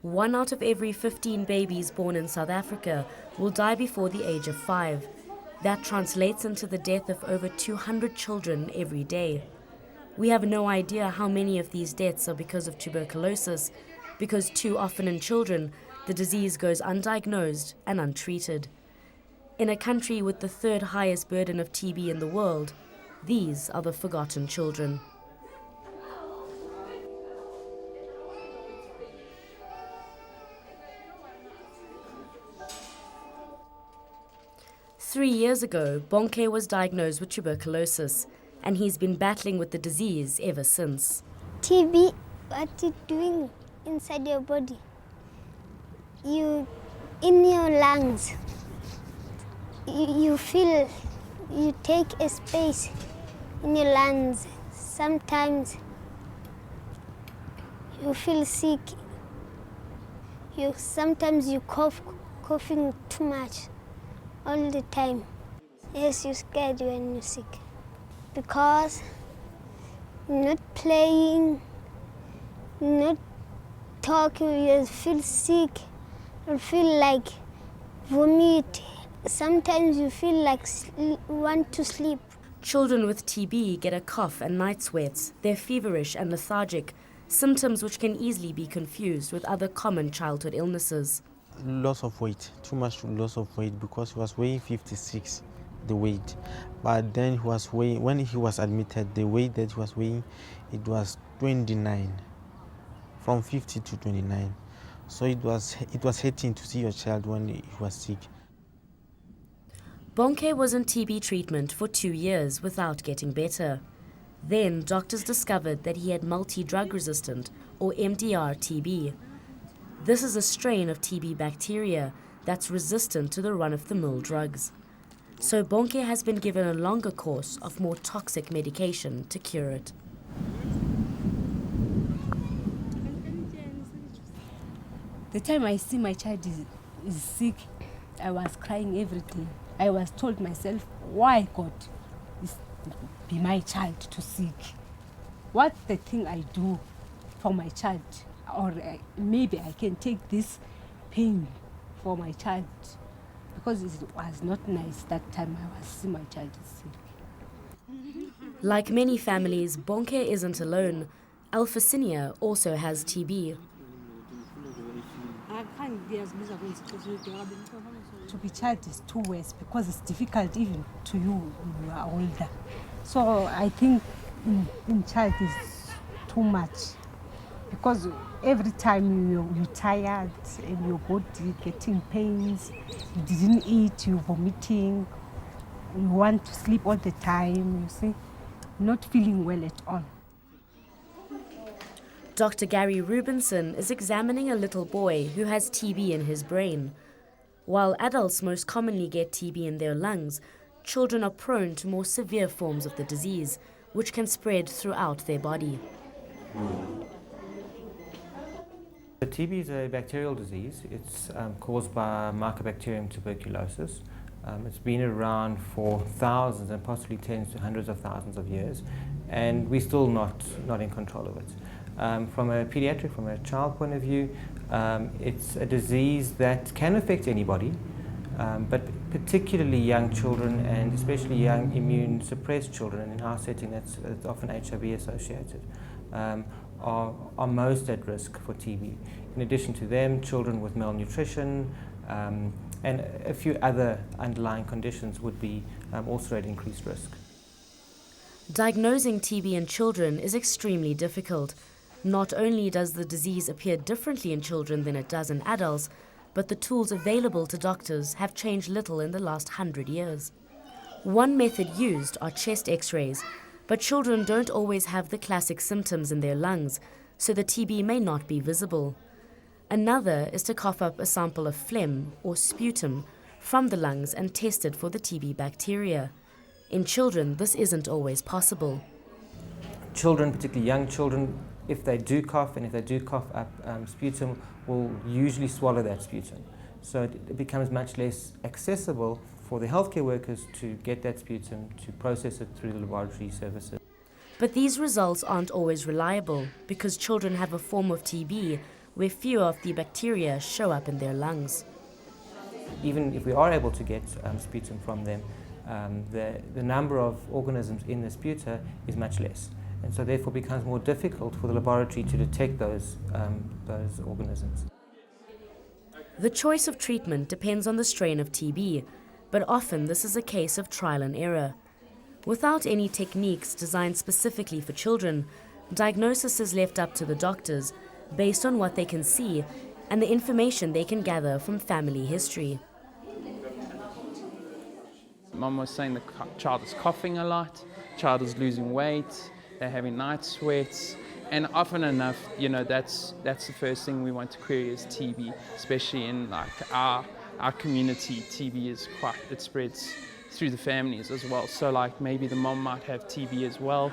1 out of every 15 babies born in South Africa will die before the age of 5. That translates into the death of over 200 children every day. We have no idea how many of these deaths are because of tuberculosis, because too often in children, the disease goes undiagnosed and untreated. In a country with the 3rd highest burden of TB in the world, these are the forgotten children. Three years ago, BONKE was diagnosed with tuberculosis, and he's been battling with the disease ever since. TB, what it doing inside your body? In your lungs, you feel, you take a space in your lungs. Sometimes you feel sick. Sometimes you coughing too much. All the time. Yes, you're scared when you're sick. Because not playing, not talking, you feel sick, you feel like vomit. Sometimes you feel like want to sleep. Children with TB get a cough and night sweats. They're feverish and lethargic, symptoms which can easily be confused with other common childhood illnesses. Loss of weight, too much loss of weight, because he was weighing 56, the weight. But then he was weighing, when he was admitted, the weight that he was weighing, it was 29, from 50 to 29. So it was hurting to see your child when he was sick. BONKE was on TB treatment for 2 years without getting better. Then doctors discovered that he had multi-drug resistant, or MDR TB. This is a strain of TB bacteria that's resistant to the run-of-the-mill drugs. So BONKE has been given a longer course of more toxic medication to cure it. The time I see my child is sick, I was crying every day. I was told myself, why God is be my child to sick? What's the thing I do for my child? Or maybe I can take this pain for my child, because it was not nice that time I was seeing my child sick. Like many families, BONKE isn't alone. ALFOCINIA also has TB. To be child is too worse, because it's difficult even to you when you are older. So I think in child is too much, because every time you're tired and your body getting pains, you didn't eat, you're vomiting, you want to sleep all the time, you see, not feeling well at all. Dr. Gary REUBENSON is examining a little boy who has TB in his brain. While adults most commonly get TB in their lungs, children are prone to more severe forms of the disease, which can spread throughout their body. The TB is a bacterial disease. It's caused by Mycobacterium tuberculosis. It's been around for thousands and possibly tens to hundreds of thousands of years, and we're still not in control of it. From a pediatric, from a child point of view, it's a disease that can affect anybody, but particularly young children, and especially young immune-suppressed children. In our setting, that's often HIV associated. Are most at risk for TB. In addition to them, children with malnutrition and a few other underlying conditions would be also at increased risk. Diagnosing TB in children is extremely difficult. Not only does the disease appear differently in children than it does in adults, but the tools available to doctors have changed little in the last 100 years. One method used are chest x-rays, but children don't always have the classic symptoms in their lungs, so the TB may not be visible. Another is to cough up a sample of phlegm or sputum from the lungs and test it for the TB bacteria. In children, this isn't always possible. Children, particularly young children, if they do cough and if they do cough up sputum, will usually swallow that sputum. So it becomes much less accessible for the healthcare workers to get that sputum, to process it through the laboratory services. But these results aren't always reliable, because children have a form of TB where fewer of the bacteria show up in their lungs. Even if we are able to get sputum from them, the number of organisms in the sputa is much less. And so therefore becomes more difficult for the laboratory to detect those organisms. The choice of treatment depends on the strain of TB, but often this is a case of trial and error. Without any techniques designed specifically for children, diagnosis is left up to the doctors based on what they can see and the information they can gather from family history. Mum was saying the child is coughing a lot, child is losing weight, they're having night sweats, and often enough, you know, that's the first thing we want to query is TB, especially in like our community. TB is it spreads through the families as well. So like maybe the mom might have TB as well,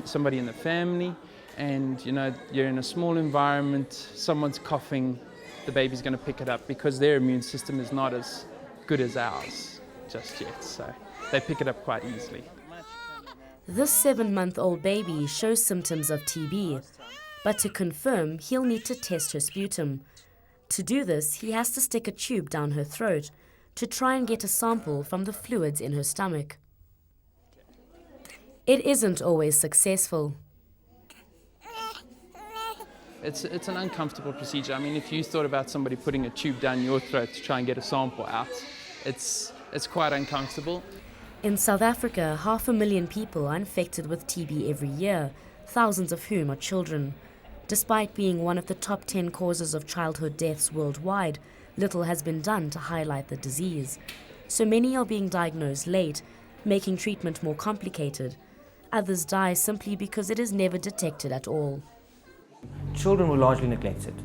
somebody in the family, and you know, you're in a small environment, someone's coughing, the baby's going to pick it up because their immune system is not as good as ours just yet, so they pick it up quite easily. This 7-month-old baby shows symptoms of TB, but to confirm, he'll need to test her sputum. To do this, he has to stick a tube down her throat to try and get a sample from the fluids in her stomach. It isn't always successful. It's an uncomfortable procedure. I mean, if you thought about somebody putting a tube down your throat to try and get a sample out, it's quite uncomfortable. In South Africa, 500,000 people are infected with TB every year, thousands of whom are children. Despite being one of the top 10 causes of childhood deaths worldwide, little has been done to highlight the disease. So many are being diagnosed late, making treatment more complicated. Others die simply because it is never detected at all. Children were largely neglected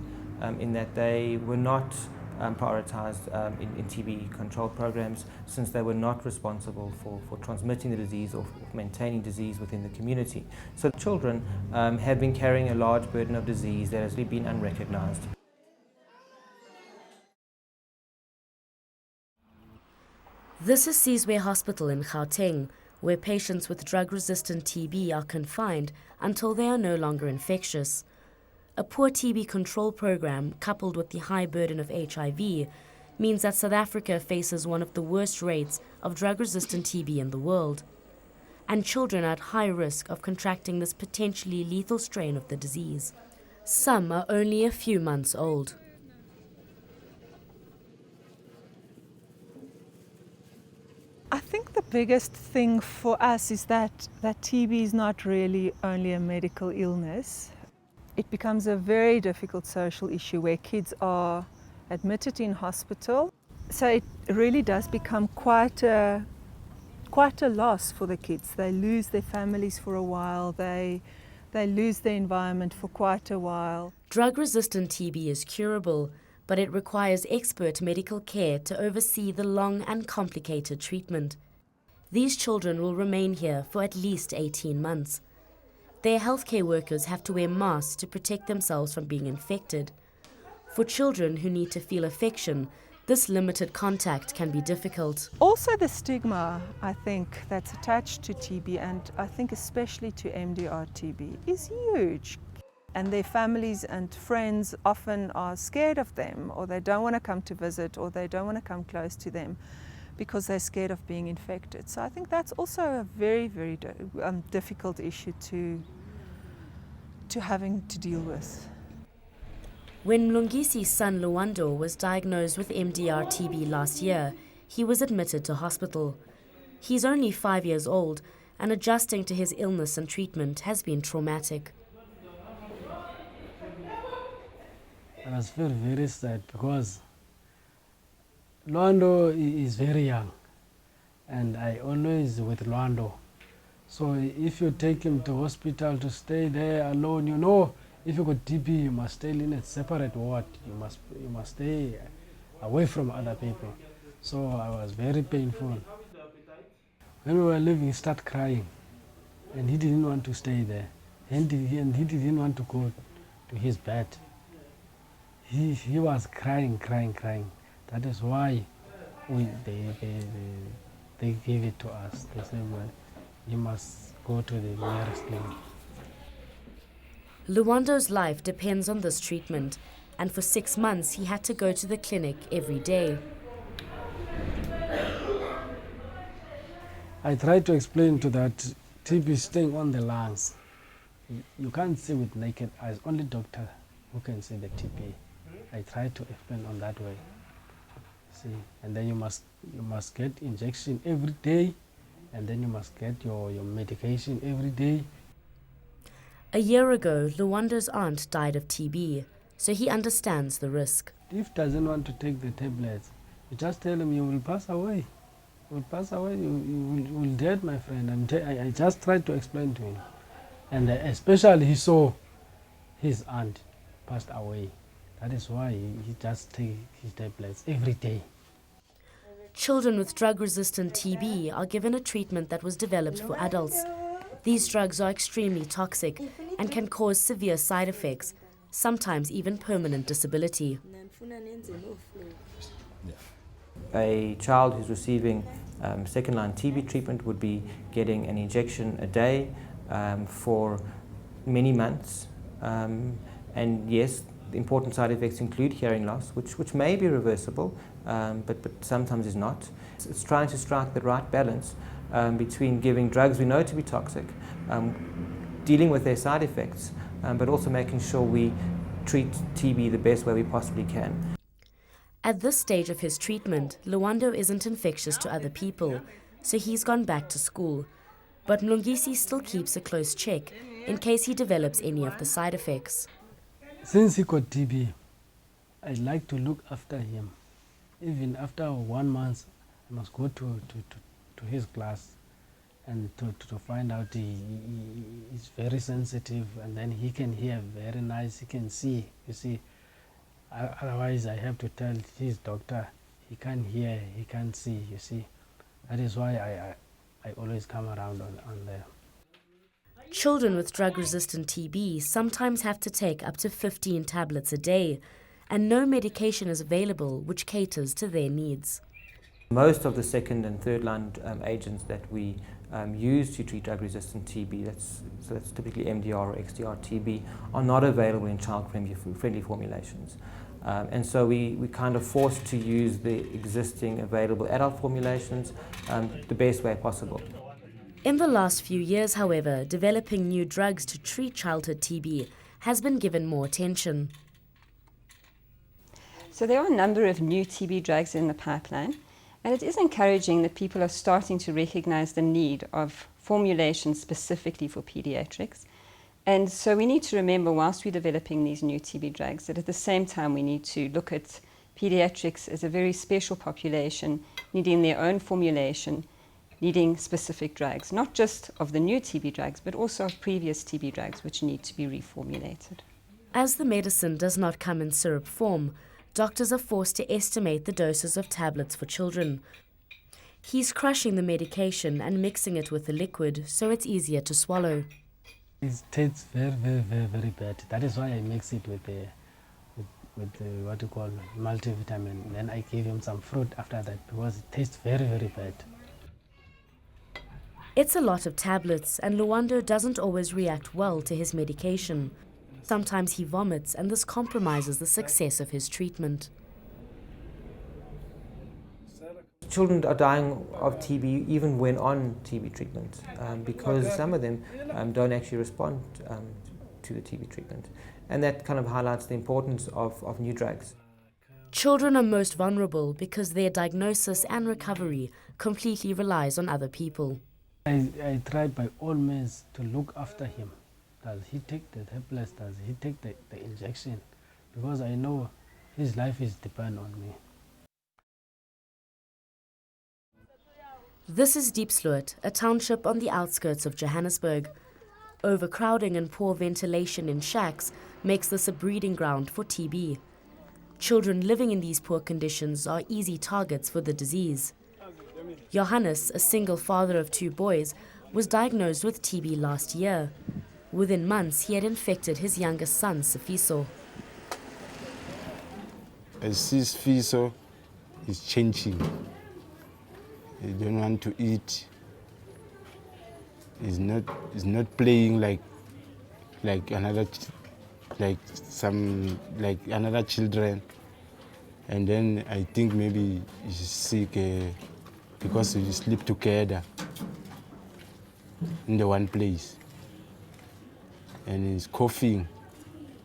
in that they were not prioritized in TB control programs, since they were not responsible for transmitting the disease or maintaining disease within the community. So children have been carrying a large burden of disease that has been unrecognized. This is Sizwe Hospital in Gauteng, where patients with drug-resistant TB are confined until they are no longer infectious. A poor TB control program, coupled with the high burden of HIV, means that South Africa faces one of the worst rates of drug-resistant TB in the world. And children are at high risk of contracting this potentially lethal strain of the disease. Some are only a few months old. I think the biggest thing for us is that TB is not really only a medical illness. It becomes a very difficult social issue where kids are admitted in hospital. So it really does become quite a loss for the kids. They lose their families for a while, they lose their environment for quite a while. Drug-resistant TB is curable, but it requires expert medical care to oversee the long and complicated treatment. These children will remain here for at least 18 months. Their healthcare workers have to wear masks to protect themselves from being infected. For children who need to feel affection, this limited contact can be difficult. Also the stigma, I think, that's attached to TB, and I think especially to MDR TB, is huge. And their families and friends often are scared of them, or they don't want to come to visit, or they don't want to come close to them because they're scared of being infected. So I think that's also a very, very difficult issue to having to deal with. When MLUNGISI's son Luando was diagnosed with MDR TB last year, he was admitted to hospital. He's only 5 years old, and adjusting to his illness and treatment has been traumatic. I was very sad because Luando is very young and I always with Luando. So if you take him to hospital to stay there alone, you know, if you got TB, you must stay in a separate ward. You must stay away from other people. So I was very painful. When we were leaving, he started crying and he didn't want to stay there. And he didn't want to go to his bed. He was crying. That is why they gave it to us. They said, well, you must go to the nearest clinic. Luando's life depends on this treatment, and for 6 months he had to go to the clinic every day. I tried to explain to that TB is staying on the lungs. You can't see with naked eyes, only doctor who can see the TB. I tried to explain on that way. See, and then you must get injection every day, and then you must get your medication every day. A year ago, Luando's aunt died of TB, so he understands the risk. If doesn't want to take the tablets, you just tell him you will pass away. You will pass away, you will dead, my friend. I just tried to explain to him. And especially he saw his aunt passed away. That is why he just takes his tablets every day. Children with drug-resistant TB are given a treatment that was developed for adults. These drugs are extremely toxic and can cause severe side effects, sometimes even permanent disability. A child who's receiving second-line TB treatment would be getting an injection a day for many months. And yes, the important side effects include hearing loss, which may be reversible, but sometimes is not. It's trying to strike the right balance between giving drugs we know to be toxic, dealing with their side effects, but also making sure we treat TB the best way we possibly can. At this stage of his treatment, Luando isn't infectious to other people, so he's gone back to school. But MLUNGISI still keeps a close check in case he develops any of the side effects. Since he got TB, I like to look after him. Even after 1 month, I must go to his class and to find out he's very sensitive, and then he can hear very nice, he can see, you see. Otherwise, I have to tell his doctor, he can't hear, he can't see, you see. That is why I always come around on there. Children with drug-resistant TB sometimes have to take up to 15 tablets a day, and no medication is available which caters to their needs. Most of the second and third line agents that we use to treat drug-resistant TB, that's typically MDR or XDR TB, are not available in child-friendly formulations. And so we're kind of forced to use the existing available adult formulations the best way possible. In the last few years, however, developing new drugs to treat childhood TB has been given more attention. So there are a number of new TB drugs in the pipeline, and it is encouraging that people are starting to recognize the need of formulations specifically for pediatrics. And so we need to remember, whilst we're developing these new TB drugs, that at the same time we need to look at pediatrics as a very special population, needing their own formulation, needing specific drugs, not just of the new TB drugs, but also of previous TB drugs, which need to be reformulated. As the medicine does not come in syrup form, doctors are forced to estimate the doses of tablets for children. He's crushing the medication and mixing it with the liquid so it's easier to swallow. It tastes very, very, very, very bad. That is why I mix it with the what you call multivitamin. Then I give him some fruit after that because it tastes very, very bad. It's a lot of tablets, and Luando doesn't always react well to his medication. Sometimes he vomits, and this compromises the success of his treatment. Children are dying of TB even when on TB treatment because some of them don't actually respond to the TB treatment. And that kind of highlights the importance of new drugs. Children are most vulnerable because their diagnosis and recovery completely relies on other people. I try by all means to look after him. Does he take the tablets? Does he take the injection? Because I know his life is dependent on me. This is Diepsloot, a township on the outskirts of Johannesburg. Overcrowding and poor ventilation in shacks makes this a breeding ground for TB. Children living in these poor conditions are easy targets for the disease. Johannes, a single father of 2 boys, was diagnosed with TB last year. Within months, he had infected his youngest son, Sifiso. As Sifiso is changing. He don't want to eat. He's not playing like like another children, and then I think maybe he's sick because we sleep together in the one place, and he's coughing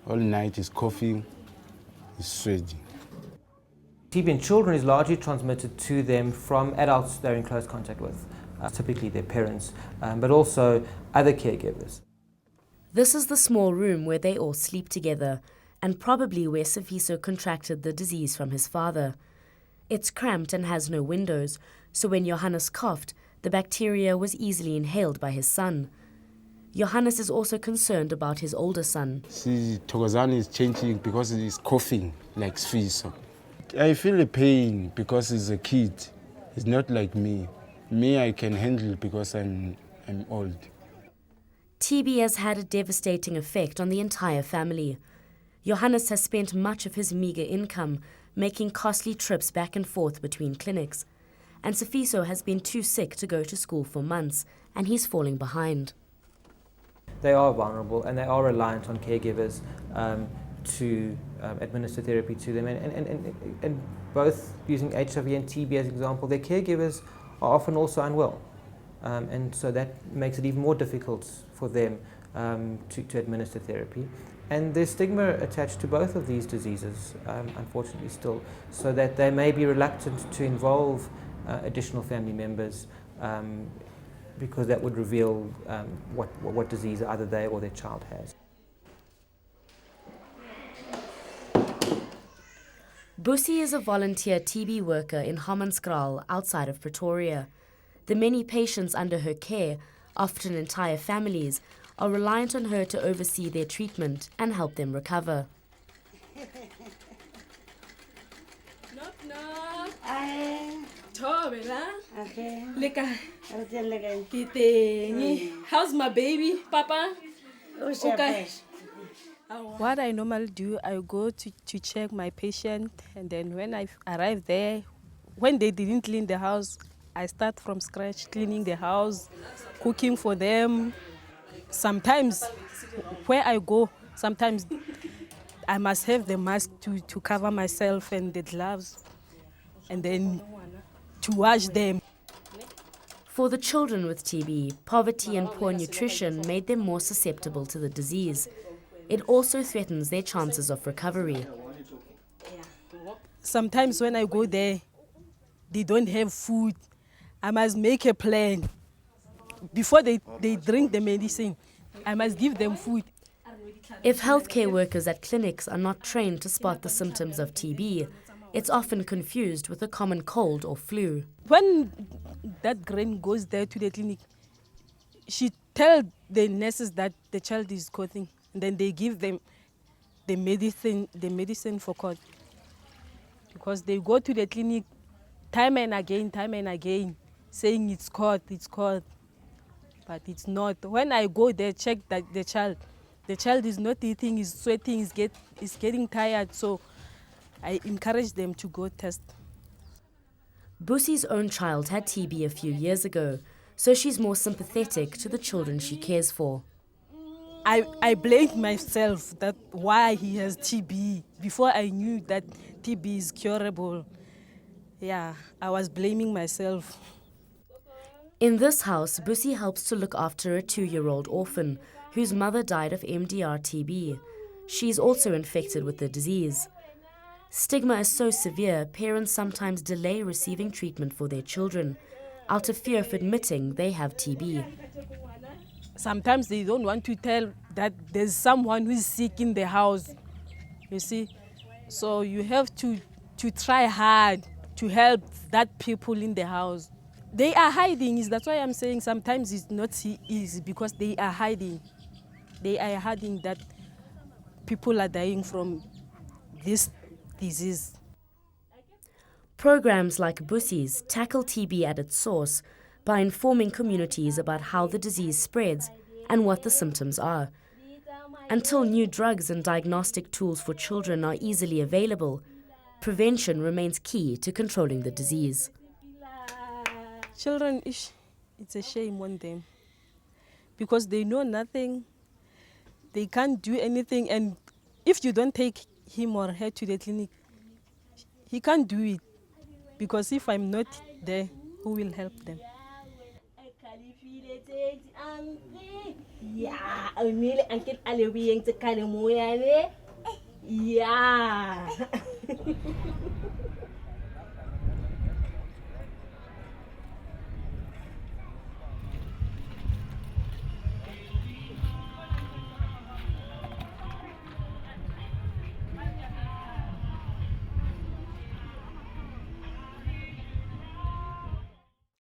all night. He's coughing, he's sweating. TB in children is largely transmitted to them from adults they're in close contact with, typically their parents, but also other caregivers. This is the small room where they all sleep together, and probably where Sifiso contracted the disease from his father. It's cramped and has no windows, so when Johannes coughed, the bacteria was easily inhaled by his son. Johannes is also concerned about his older son. See, Thokozani is changing because he's coughing like Sifiso. I feel the pain because he's a kid. He's not like me. Me, I can handle because I'm old. TB has had a devastating effect on the entire family. Johannes has spent much of his meagre income making costly trips back and forth between clinics, and Sifiso has been too sick to go to school for months, and he's falling behind. They are vulnerable and they are reliant on caregivers to administer therapy to them, and both using HIV and TB as an example, their caregivers are often also unwell, and so that makes it even more difficult for them to administer therapy. And there's stigma attached to both of these diseases, unfortunately still, so that they may be reluctant to involve additional family members because that would reveal what disease either they or their child has. BUSI is a volunteer TB worker in Hammanskraal outside of Pretoria. The many patients under her care, often entire families, are reliant on her to oversee their treatment and help them recover. How's my baby, Papa? Okay. What I normally do, I go to check my patient, and then when I arrive there, when they didn't clean the house, I start from scratch, cleaning the house, cooking for them. Sometimes, where I go, sometimes I must have the mask to cover myself and the gloves, and then to wash them. For the children with TB, poverty and poor nutrition made them more susceptible to the disease. It also threatens their chances of recovery. Sometimes when I go there, they don't have food. I must make a plan. Before they drink the medicine, I must give them food. If healthcare workers at clinics are not trained to spot the symptoms of TB, it's often confused with a common cold or flu. When that grand goes there to the clinic, she tells the nurses that the child is coughing, and then they give them the medicine for cough. Because they go to the clinic time and again, saying it's cough, but it's not. When I go there, check that the child is not eating, is sweating, is getting tired, so I encourage them to go test. BUSI's own child had TB a few years ago, so she's more sympathetic to the children she cares for. I blamed myself that why he has TB before I knew that TB is curable. Yeah, I was blaming myself. In this house, BUSI helps to look after a 2-year-old orphan whose mother died of MDR TB. She's also infected with the disease. Stigma is so severe, parents sometimes delay receiving treatment for their children out of fear of admitting they have TB. Sometimes they don't want to tell that there's someone who is sick in the house, you see. So you have to try hard to help that people in the house. They are hiding, that's why I'm saying sometimes it's not easy, because they are hiding. They are hiding that people are dying from this disease. Programs like BUSI's tackle TB at its source by informing communities about how the disease spreads and what the symptoms are. Until new drugs and diagnostic tools for children are easily available, prevention remains key to controlling the disease. Children, it's a shame on them, because they know nothing. they can't do anything, and if you don't take him or her to the clinic, he can't do it, because if I'm not there, who will help them? Yeah, uncle Ali, yeah.